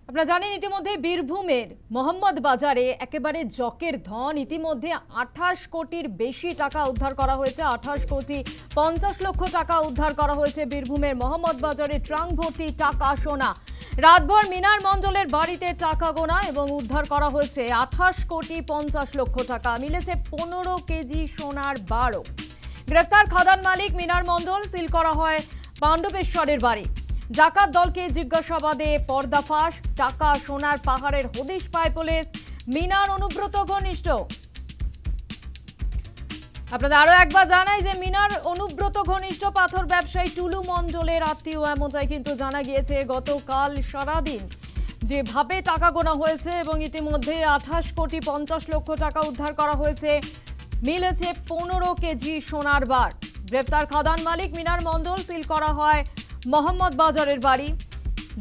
আপনারা জানেন ইতিমধ্যে বীরভূমের মোহাম্মদ বাজারে একেবারে জকের ধন ইতিমধ্যে 28 কোটির বেশি টাকা উদ্ধার করা হয়েছে। 28 কোটি 50 লক্ষ টাকা উদ্ধার করা হয়েছে বীরভূমের মোহাম্মদ বাজারে ট্রাঙ্ক ভর্তি টাকা সোনা। রাতভর মিনার মণ্ডলের বাড়িতে টাকা গোনা এবং উদ্ধার করা হয়েছে 28 কোটি 50 লক্ষ টাকা। মিলেছে 15 কেজি সোনার বারও। গ্রেফতার খাদান মালিক মিনার মণ্ডল। সিল করা হয় পাণ্ডবেশ্বরের বাড়ি। ডাকাত দলকে জিজ্ঞাসাবাদে পর্দাফাশ। টাকা সোনার পাহাড়ের হদিশ পায় পুলিশ। মিনার অনুব্রত ঘনিষ্ঠ। আপনাদের আরো একবার জানাই যে মিনার অনুব্রত ঘনিষ্ঠ পাথর ব্যবসায়ী টুলু মণ্ডলের আত্মীয়, এমনটাই কিন্তু জানা গিয়েছে। গতকাল সারাদিন যেভাবে টাকা গোনা হয়েছে এবং ইতিমধ্যে 28 কোটি 50 লক্ষ টাকা উদ্ধার করা হয়েছে। মিলেছে 15 কেজি সোনার বার। গ্রেফতার খাদান মালিক মিনার মণ্ডল। সিল করা হয় মোহাম্মদ বাজারের বাড়ি।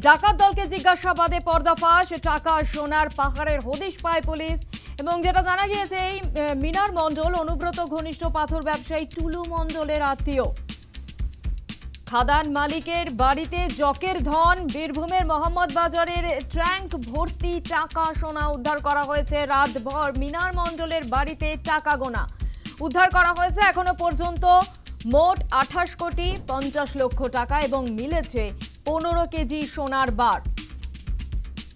ডাকাত দলকে জিজ্ঞাসাবাদে পর্দাফাশ। টাকা সোনার পাহাড়ের হদিশ পায় পুলিশ। এবং যেটা জানা গিয়েছে এই মিনার মণ্ডল অনুব্রত ঘনিষ্ঠ পাথর ব্যবসায়ী টুলু মণ্ডলের আত্মীয়। খাদান মালিকের বাড়িতে জকের ধন। বীরভূমের মোহাম্মদ বাজারের ট্রাঙ্ক ভর্তি টাকা সোনা উদ্ধার করা হয়েছে। রাতভর মিনার মণ্ডলের বাড়িতে টাকা গোনা উদ্ধার করা হয়েছে। এখনো পর্যন্ত মোট 28 কোটি 50 লক্ষ টাকা এবং মিলেছে 15 কেজি সোনার বার।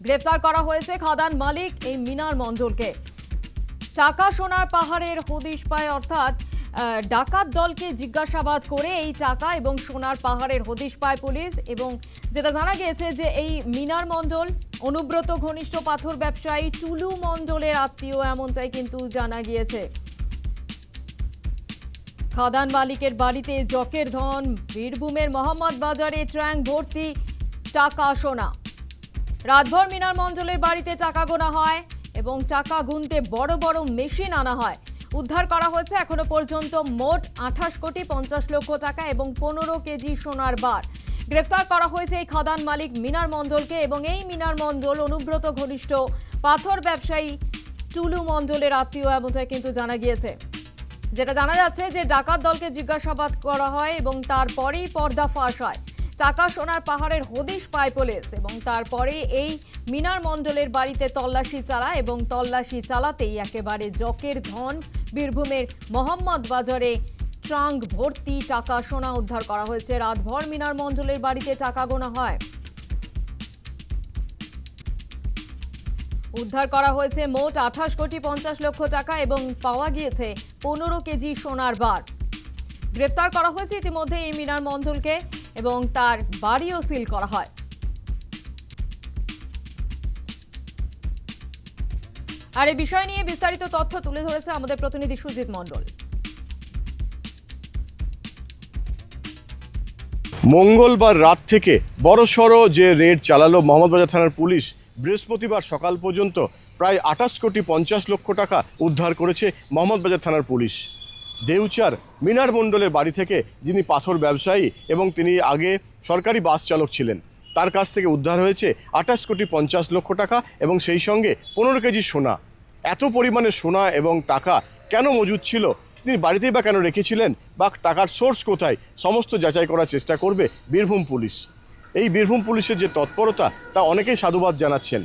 গ্রেফতার করা হয়েছে খাদান মালিক এই মিনার মণ্ডলকে। টাকা সোনার পাহাড়ের হদিশ পায়, অর্থাৎ ডাকাত দলকে জিজ্ঞাসাবাদ করে এই টাকা এবং সোনার পাহাড়ের হদিশ পায় পুলিশ। এবং যেটা জানা গিয়েছে যে এই মিনার মণ্ডল অনুব্রত ঘনিষ্ঠ পাথর ব্যবসায়ী টুলু মণ্ডলের আত্মীয়, এমনটাই কিন্তু জানা গিয়েছে। খাদান মালিকের বাড়িতে জকের ধন। বীরভূমের মোহাম্মদ বাজারে ট্রাঙ্ক ভর্তি টাকা সোনা। রাতভর মিনার মণ্ডলের বাড়িতে টাকা গোনা হয় এবং টাকা গুনতে বড় বড় মেশিন আনা হয়। উদ্ধার করা হয়েছে এখনো পর্যন্ত মোট 28 কোটি 50 লক্ষ টাকা এবং 15 কেজি সোনার বার। গ্রেফতার করা হয়েছে এই খাদান মালিক মিনার মণ্ডলকে এবং এই মিনার মণ্ডল অনুব্রত ঘনিষ্ঠ পাথর ব্যবসায়ী টুলু মণ্ডলের আত্মীয়, এমনটাই কিন্তু জানা গিয়েছে। যেটা জানা যাচ্ছে যে ডাকাত দলকে জিজ্ঞাসাবাদ করা হয় এবং তারপরেই পর্দাফাশ হয়। টাকা সোনার পাহাড়ের হদিশ পায় পুলিশ এবং তারপরে এই মিনার মণ্ডলের বাড়িতে তল্লাশি চালায় এবং তল্লাশি চালাতেই একেবারে জকের ধন। বীরভূমের মোহাম্মদ বাজারে ট্রাঙ্ক ভর্তি টাকা সোনা উদ্ধার করা হয়েছে। রাতভর মিনার মণ্ডলের বাড়িতে টাকা গোনা হয়। উদ্ধার করা হয়েছে মোট 28 কোটি 50 লক্ষ টাকা এবং পাওয়া গিয়েছে 15 কেজি সোনার বার। গ্রেফতার করা হয়েছে ইতিমধ্যে এই মিনার মণ্ডলকে এবং তার বাড়িও সিল করা হয়। আর এই বিষয় নিয়ে বিস্তারিত তথ্য তুলে ধরেছে আমাদের প্রতিনিধি সুজিত মণ্ডল। মঙ্গলবার রাত থেকে বড়সড় যে রেড চালালো মোহাম্মদবাজার থানার পুলিশ, বৃহস্পতিবার সকাল পর্যন্ত প্রায় 28 কোটি 50 লক্ষ টাকা উদ্ধার করেছে মোহাম্মদবাজার থানার পুলিশ। দেউচার মিনার মণ্ডলের বাড়ি থেকে, যিনি পাথর ব্যবসায়ী এবং তিনি আগে সরকারি বাস চালক ছিলেন, তার কাছ থেকে উদ্ধার হয়েছে 28 কোটি 50 লক্ষ টাকা এবং সেই সঙ্গে 15 কেজি সোনা। এত পরিমাণে সোনা এবং টাকা কেন মজুদ ছিল, তিনি বাড়িতেই বা কেন রেখেছিলেন, বা টাকার সোর্স কোথায়, সমস্ত যাচাই করার চেষ্টা করবে বীরভূম পুলিশ। এই বীরভূম পুলিশের যে তৎপরতা, তা অনেকেই সাধুবাদ জানাচ্ছেন।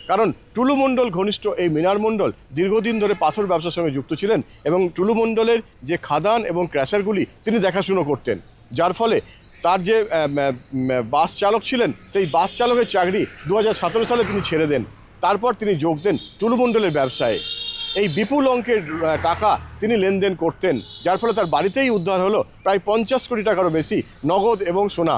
কারণ টুলু মণ্ডল ঘনিষ্ঠ এই মিনার মণ্ডল দীর্ঘদিন ধরে পাথর ব্যবসার সঙ্গে যুক্ত ছিলেন এবং টুলু মণ্ডলের যে খাদান এবং ক্র্যাশারগুলি তিনি দেখাশুনো করতেন, যার ফলে তার যে বাস চালক ছিলেন, সেই বাস চালকের চাকরি 2017 সালে তিনি ছেড়ে দেন। তারপর তিনি যোগ দেন টুলু মণ্ডলের ব্যবসায়। এই বিপুল অঙ্কের টাকা তিনি লেনদেন করতেন, যার ফলে তার বাড়িতেই উদ্ধার হলো প্রায় 50 কোটি টাকারও বেশি নগদ এবং সোনা,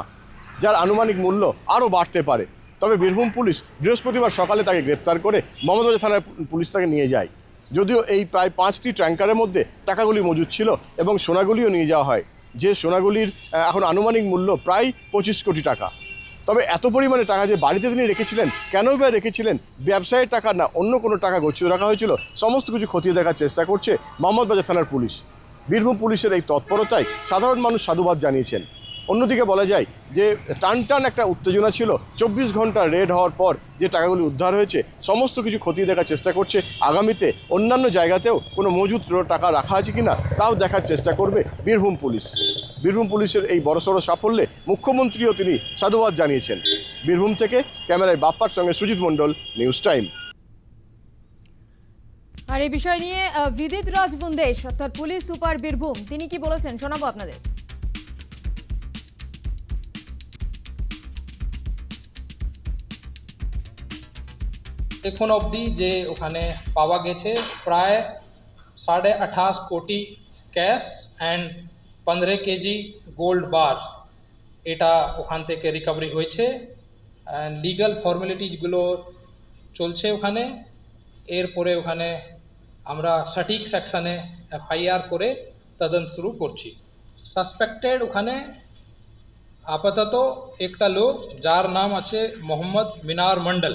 যার আনুমানিক মূল্য আরও বাড়তে পারে। তবে বীরভূম পুলিশ বৃহস্পতিবার সকালে তাকে গ্রেপ্তার করে মোহাম্মদবাজার থানার পুলিশ তাকে নিয়ে যায়। যদিও এই প্রায় 5টি ট্যাঙ্কারের মধ্যে টাকাগুলি মজুদ ছিল এবং সোনাগুলিও নিয়ে যাওয়া হয়, যে সোনাগুলির এখন আনুমানিক মূল্য প্রায় 25 কোটি টাকা। তবে এত পরিমাণে টাকা যে বাড়িতে তিনি রেখেছিলেন, কেনই বা রেখেছিলেন, ব্যবসায়ের টাকা না অন্য কোনো টাকা গচ্ছিত রাখা হয়েছিল, সমস্ত কিছু খতিয়ে দেখার চেষ্টা করছে মোহাম্মদবাজার থানার পুলিশ। বীরভূম পুলিশের এই তৎপরতায় সাধারণ মানুষ সাধুবাদ জানিয়েছেন। অন্যদিকে বলা যায় যে টানটান একটা উত্তেজনা ছিল 24 ঘন্টা রেড হওয়ার পর যে টাকাগুলি উদ্ধার হয়েছে, সমস্ত কিছু খতিয়ে দেখার চেষ্টা করছে। আগামীতে অন্যান্য জায়গাতেও কোনো মজুদ টাকা রাখা আছে কিনা তাও দেখার চেষ্টা করবে বীরভূম পুলিশ। বীরভূম পুলিশের এই বড়সড় সাফল্যে মুখ্যমন্ত্রীও তিনি সাধুবাদ জানিয়েছেন। বীরভূম থেকে ক্যামেরায় বাপ্পার সঙ্গে সুজিত মণ্ডল, নিউজ টাইম। আর এই বিষয় নিয়ে বিদিত রাজ বুন্দেশ অর্থাৎ পুলিশ সুপার বীরভূম তিনি কি বলেছেন শোনাবো আপনাদের। এখন অবধি যে ওখানে পাওয়া গেছে প্রায় 28.5 কোটি ক্যাশ অ্যান্ড 15 কেজি গোল্ড বার, এটা ওখান থেকে রিকভারি হয়েছে। লিগ্যাল ফর্মালিটিসগুলো চলছে ওখানে। এরপরে ওখানে আমরা সঠিক সেকশনে এফআইআর করে তদন্ত শুরু করছি। সাসপেক্টেড ওখানে আপাতত একটা লোক যার নাম আছে মোহাম্মদ মিনার মন্ডল,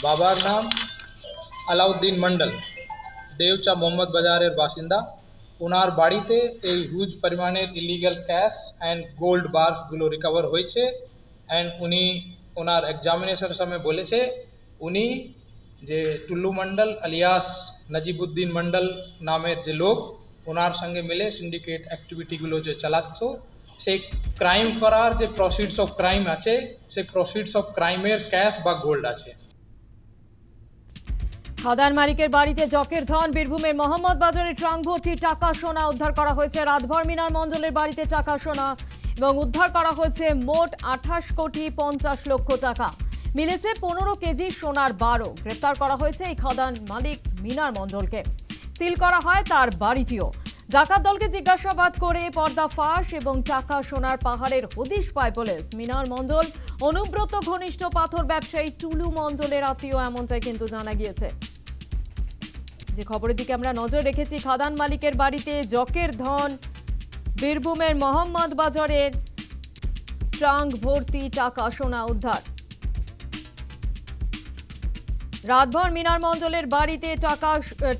বাবার নাম আলাউদ্দিন মন্ডল, দেওচা মোহাম্মদ বাজারের বাসিন্দা। ওনার বাড়িতে এই হিউজ পরিমাণের ইলিগাল ক্যাশ অ্যান্ড গোল্ড বারগুলো রিকভার হয়েছে। অ্যান্ড উনি ওনার এক্সামিনেশনের সময় বলেছে উনি যে টুল্লু মন্ডল আলিয়াস নজিবুদ্দিন মন্ডল নামের যে লোক, ওনার সঙ্গে মিলে সিন্ডিকেট অ্যাক্টিভিটিগুলো যে চালাচ্ছো, সেই ক্রাইম করার যে প্রসিডস অফ ক্রাইম আছে, সেই প্রসিডস অফ ক্রাইমের ক্যাশ বা গোল্ড আছে। খাদান মালিকের বাড়িতে জকের ধন, বীরভূমের মোহাম্মদ বাজারে ট্রাঙ্ক ভর্তি টাকা সোনা উদ্ধার করা হয়েছে। রাতভর মিনার মণ্ডলের বাড়িতে টাকা সোনা এবং উদ্ধার করা হয়েছে মোট 28 কোটি 50 লক্ষ টাকা। মিলেছে 15 কেজি সোনার বারও। গ্রেপ্তার করা হয়েছে এই খাদান মালিক মিনার মণ্ডলকে। সিল করা হয় তার বাড়িটিও। ডাকাত দলকে জিজ্ঞাসাবাদ করে পর্দা ফাঁস এবং টাকা সোনার পাহাড়ের হদিশ পায় পুলিশ। মিনার মণ্ডল অনুব্রত ঘনিষ্ঠ পাথর ব্যবসায়ী টুলু মণ্ডলের আত্মীয়, এমনটাই কিন্তু জানা গিয়েছে। যে খবরের দিকে আমরা নজর রেখেছি, খাদান মালিকের বাড়িতে জকের ধন, বীরভূমের মোহাম্মদ বাজারের ট্রাঙ্ক ভর্তি টাকা সোনা উদ্ধার। রাতভর মিনার মণ্ডলের বাড়িতে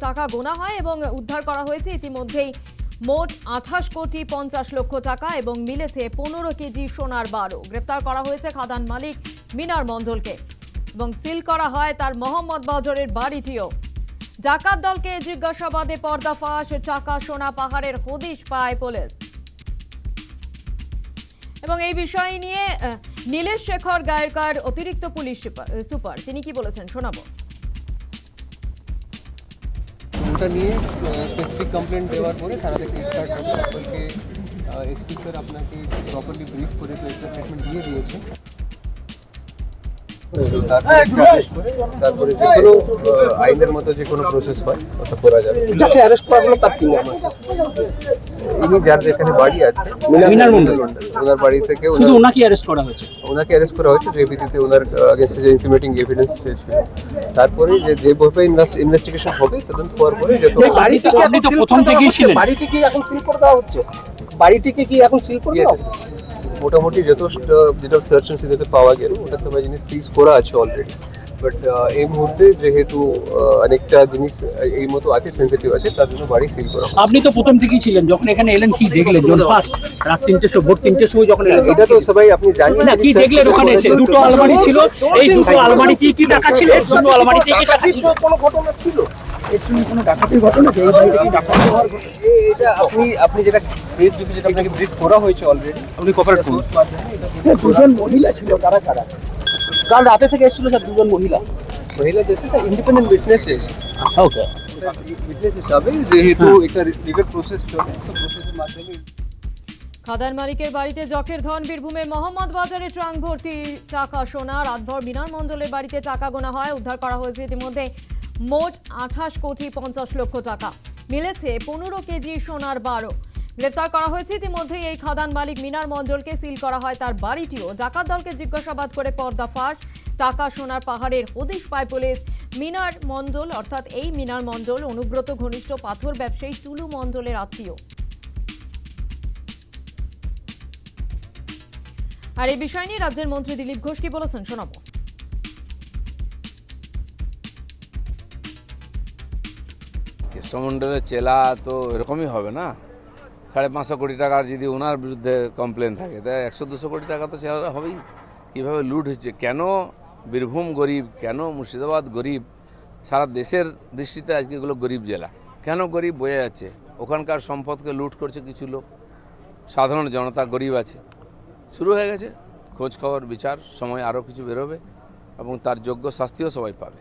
টাকা গোনা হয় এবং উদ্ধার করা হয়েছে ইতিমধ্যেই মোট 28 কোটি 50 লক্ষ টাকা এবং মিলেছে 15 কেজি সোনার বারও। গ্রেফতার করা হয়েছে খাদান মালিক মিনার মণ্ডলকে এবং সিল করা হয় তার মোহাম্মদ বাজারের বাড়িটিও। ডাকাত দলকে জিজ্ঞাসাবাদে পর্দাফাঁস, টাকা সোনা পাহাড়ের হদিশ পায় পুলিশ। এবং এই বিষয় নিয়ে নীলেশ শেখর গায়রকার অতিরিক্ত পুলিশ সুপার তিনি কি বলেছেন শোনাবো। ওটা নিয়ে স্পেসিফিক কমপ্লেন্ট দেওয়ার পরে থানা থেকে স্টার্ট হবে। তারপরে এসপি স্যার আপনাকে প্রপারলি ব্রিফ করে তো একটা স্টেটমেন্ট দিয়ে দিয়েছে। তারপরে যে কোনো আইনের মতো যে কোনো প্রসেস হয় ওটা করা যাবে। যাকে অ্যারেস্ট করা হলো তার কি নাম আছে? ইনি যার যেখানে বাড়ি আছে মিনার মণ্ডল, ওনার বাড়ি থেকে শুধু ওনাকে অ্যারেস্ট করা হয়েছে। ওনাকে অ্যারেস্ট করা হয়েছে যে ভিত্তিতে ওনার আগেন্স্টে যে ইন্টিমেটিং এভিডেন্স ছিল। তারপরে যেভাবে ইনভেস্টিগেশন হবে তদন্ত হওয়ার পরে যত বাড়িতে আপনি তো প্রথম থেকেই ছিলেন, বাড়িটি কি এখন সিল করে দেওয়া হচ্ছে? বাড়িটিকে কি এখন সিল করে দেওয়া? মোটামুটি যেটা সার্চ এন্ড সিজতে পাওয়া গেল ওটা সবাই জিনিস সিজ করা আছে অলরেডি। বাট এই মুহূর্তে যেহেতু অনেকটা জিনিস এই মতো আছে, সেন্সিটিভ আছে, তার জন্য বাড়ি সিল করা। আপনি তো প্রথম থেকেই ছিলেন, যখন এখানে এলেন কি দেখলেন? যখন ফার্স্ট রাত 3টের সময়, ভোর 3টের সময় যখন এলেন, এটা তো সবাই আপনি জানেন না কি দেখলেন ওখানে এসে? দুটো আলমারি ছিল, এই দুটো আলমারি কি টাকা ছিল? দুটো আলমারিতে কি টাকা ছিল? কোনো ঘটনা ছিল? কোনো ডাকাতির ঘটনা কি? এই বাড়িতে কি ডাকাতি হওয়ার ঘটনা? এটা আপনি যেটা ব্রিফ দিবি, যেটা আপনাকে ব্রিফ করা হয়েছে অলরেডি, আপনি কভার করুন। স্যার দুজন মহিলা ছিল, কারা কারা? কাল রাতে থেকে এসেছিল স্যার দুজন মহিলা। মহিলা যেতে ইন্ডিপেন্ডেন্ট উইটনেস এসেছে। ওকে, উইটনেস হিসাবে যেহেতু একটা লিগাল প্রসেস চলে, তো প্রসেসের মাধ্যমে খাদান মালিকের বাড়িতে জকের ধন, বীরভূমের মোহাম্মদ বাজারে ট্রাঙ্ক ভর্তি টাকা সোনা। রাতভর মিনার মণ্ডলের বাড়িতে টাকা গোনা হয়। উদ্ধার করা হয়েছে ইতিমধ্যে মোট 28 কোটি 50 লক্ষ টাকা। মিলেছে 15 কেজি সোনার বারও। গ্রেফতার করা হয়েছে ইতিমধ্যে এই খাদান মালিক মিনার মণ্ডলকে। সিল করা হয় তার বাড়িটিও। ডাকাত দলকে জিজ্ঞাসাবাদ করে পর্দাফাঁস, টাকা সোনার পাহাড়ের হদিশ পায় পুলিশ। মিনার মণ্ডল অর্থাৎ এই মিনার মণ্ডল অনুব্রত ঘনিষ্ঠ পাথর ব্যবসায়ী টুলু মণ্ডলের আত্মীয়। আর এই বিষয় নিয়ে রাজ্যের মন্ত্রী দিলীপ ঘোষ কি বলেছেন শোনাবো। কৃষ্ণমন্ডলের চেলা তো এরকমই হবে না। 550 কোটি টাকার যদি ওনার বিরুদ্ধে কমপ্লেন থাকে, তাই 100-200 কোটি টাকা তো চেলা হবেই। কীভাবে লুট হচ্ছে, কেন বীরভূম গরিব, কেন মুর্শিদাবাদ গরিব, সারা দেশের দৃষ্টিতে আজকে এগুলো গরিব জেলা। কেন গরিব বোঝা যাচ্ছে, ওখানকার সম্পদকে লুট করছে কিছু লোক, সাধারণ জনতা গরিব আছে, শুরু হয়ে গেছে। খোঁজ খবর বিচার সময় আরও কিছু বেরোবে এবং তার যোগ্য শাস্তিও সবাই পাবে।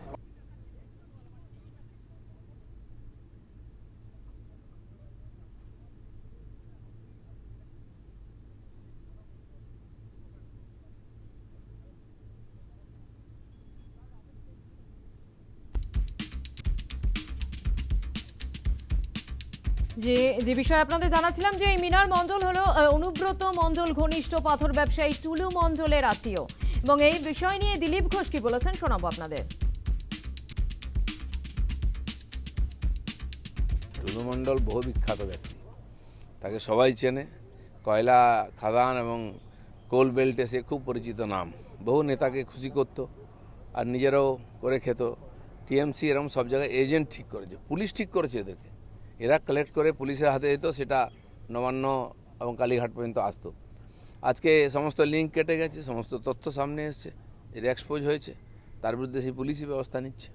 যে বিষয়ে আপনাদের জানাচ্ছিলাম যে এই মিনার মণ্ডল হলো অনুব্রত মণ্ডল ঘনিষ্ঠ পাথর ব্যবসায়ী টুলু মণ্ডলের আত্মীয়, এবং এই বিষয় নিয়ে দিলীপ ঘোষ কি বলেছেন শোনাবো আপনাদের। টুলু মণ্ডল বহু বিখ্যাত ব্যক্তি, তাকে সবাই চেনে। কয়লা খাদান এবং কোল বেল্টে সে খুব পরিচিত নাম। বহু নেতাকে খুশি করত আর নিজেরাও করে খেত। টিএমসি এরকম সব জায়গায় এজেন্ট ঠিক করেছে, পুলিশ ঠিক করেছে এদেরকে। এরা কালেক্ট করে পুলিশের হাতে দিত, সেটা নবান্ন এবং কালীঘাট পর্যন্ত আসতো। আজকে সমস্ত লিঙ্ক কেটে গেছে, সমস্ত তথ্য সামনে এসছে, এর এক্সপোজ হয়েছে, তার বিরুদ্ধে সেই পুলিশই ব্যবস্থা নিচ্ছে।